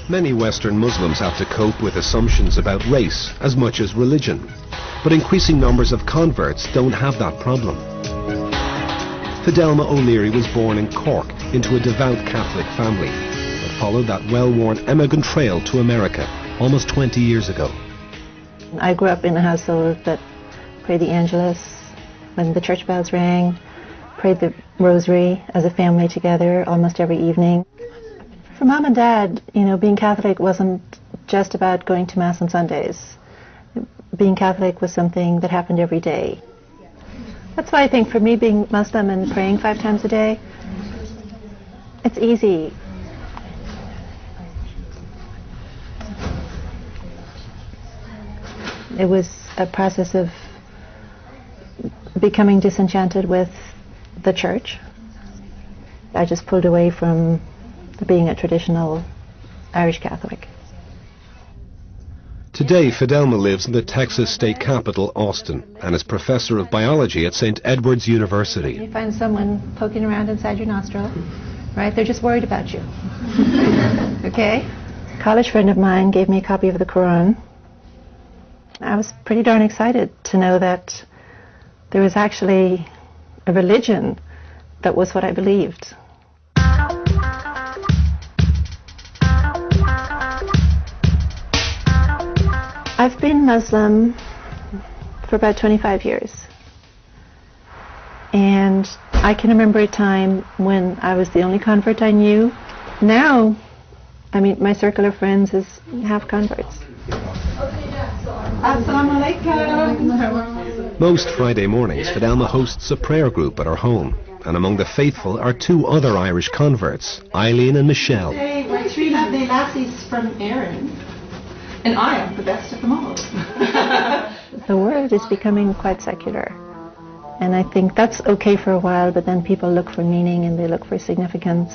Many Western Muslims have to cope with assumptions about race as much as religion, but increasing numbers of converts don't have that problem. Fidelma O'Leary was born in Cork into a devout Catholic family, but followed that well-worn emigrant trail to America almost 20 years ago. I grew up in a household that prayed the Angelus when the church bells rang, prayed the rosary as a family together almost every evening. For Mom and Dad, being Catholic wasn't just about going to Mass on Sundays. Being Catholic was something that happened every day. That's why I think for me, being Muslim and praying 5 times a day, it's easy. It was a process of becoming disenchanted with the church. I just pulled away from being a traditional Irish Catholic. Today, Fidelma lives in the Texas state capital, Austin, and is professor of biology at St. Edward's University. You find someone poking around inside your nostril, right? They're just worried about you. Okay? A college friend of mine gave me a copy of the Quran. I was pretty darn excited to know that there was actually a religion that was what I believed. I've been Muslim for about 25 years. And I can remember a time when I was the only convert I knew. Now, my circle of friends is half converts. Most Friday mornings, Fidelma hosts a prayer group at her home, and among the faithful are 2 other Irish converts, Eileen and Michelle. Hey, we're 3 lovely lassies from Erin, and I am the best of them all. The world is becoming quite secular, and I think that's okay for a while, but then people look for meaning and they look for significance.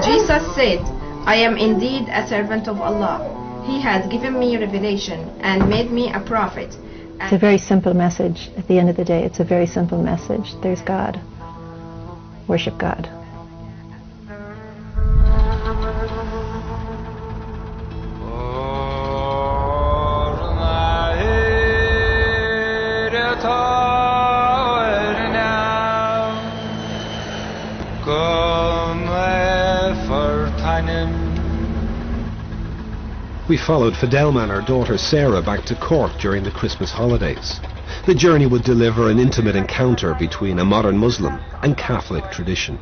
Jesus said, "I am indeed a servant of Allah. He has given me revelation and made me a prophet." It's a very simple message. At the end of the day, it's a very simple message. There's God. Worship God. We followed Fidelma and her daughter Sarah back to Cork during the Christmas holidays. The journey would deliver an intimate encounter between a modern Muslim and Catholic tradition.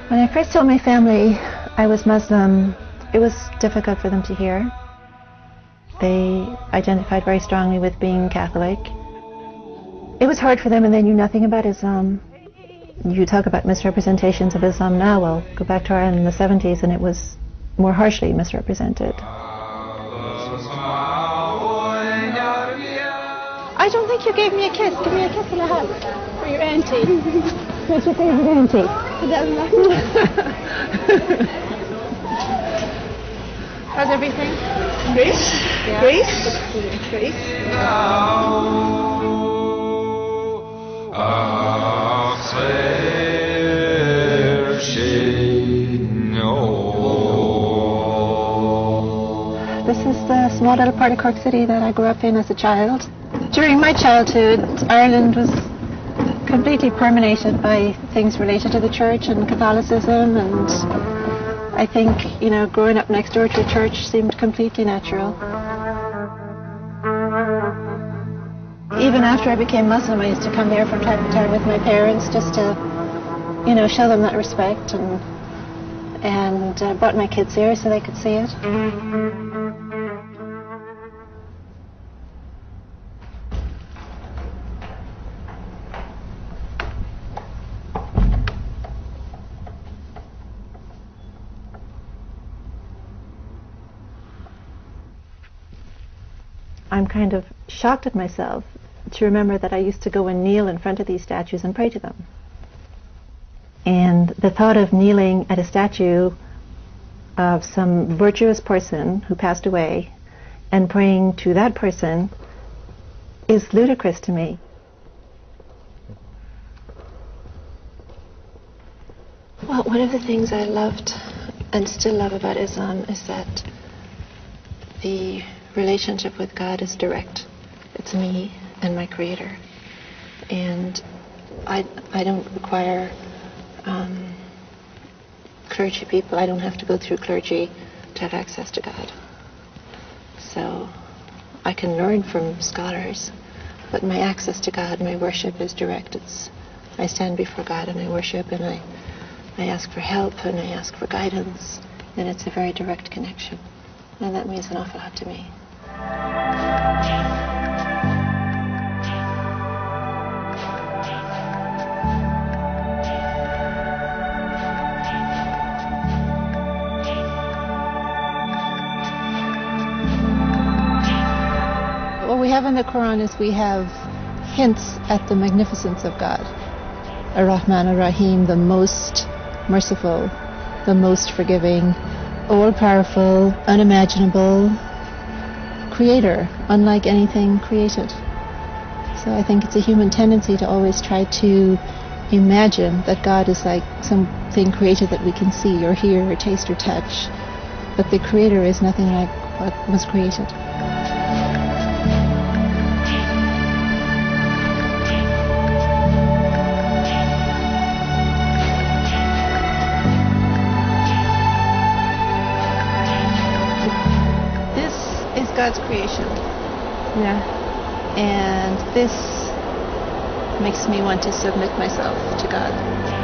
When I first told my family I was Muslim, it was difficult for them to hear. They identified very strongly with being Catholic. It was hard for them, and they knew nothing about Islam. You talk about misrepresentations of Islam now, well, go back to Ireland in the 70s and it was more harshly misrepresented. I don't think you gave me a kiss. Give me a kiss and a hug for your auntie. What's your favorite auntie? How's everything? Great. Yeah. Great. Great. This is the small little part of Cork City that I grew up in as a child. During my childhood, Ireland was completely permeated by things related to the church and Catholicism, and I think, growing up next door to a church seemed completely natural. Even after I became Muslim, I used to come there from time to time with my parents just to, show them that respect, and brought my kids here so they could see it. I'm kind of shocked at myself to remember that I used to go and kneel in front of these statues and pray to them. And the thought of kneeling at a statue of some virtuous person who passed away and praying to that person is ludicrous to me. Well, one of the things I loved and still love about Islam is that the relationship with God is direct. It's me and my Creator. And I don't require clergy people. I don't have to go through clergy to have access to God. So I can learn from scholars, but my access to God, my worship is direct. I stand before God and I worship, and I ask for help and I ask for guidance, and it's a very direct connection. And that means an awful lot to me. What we have in the Quran is we have hints at the magnificence of God. Ar-Rahman Ar-Rahim, the most merciful, the most forgiving, all-powerful, unimaginable creator, unlike anything created. So I think it's a human tendency to always try to imagine that God is like something created that we can see or hear or taste or touch, but the creator is nothing like what was created. God's creation. Yeah. And this makes me want to submit myself to God.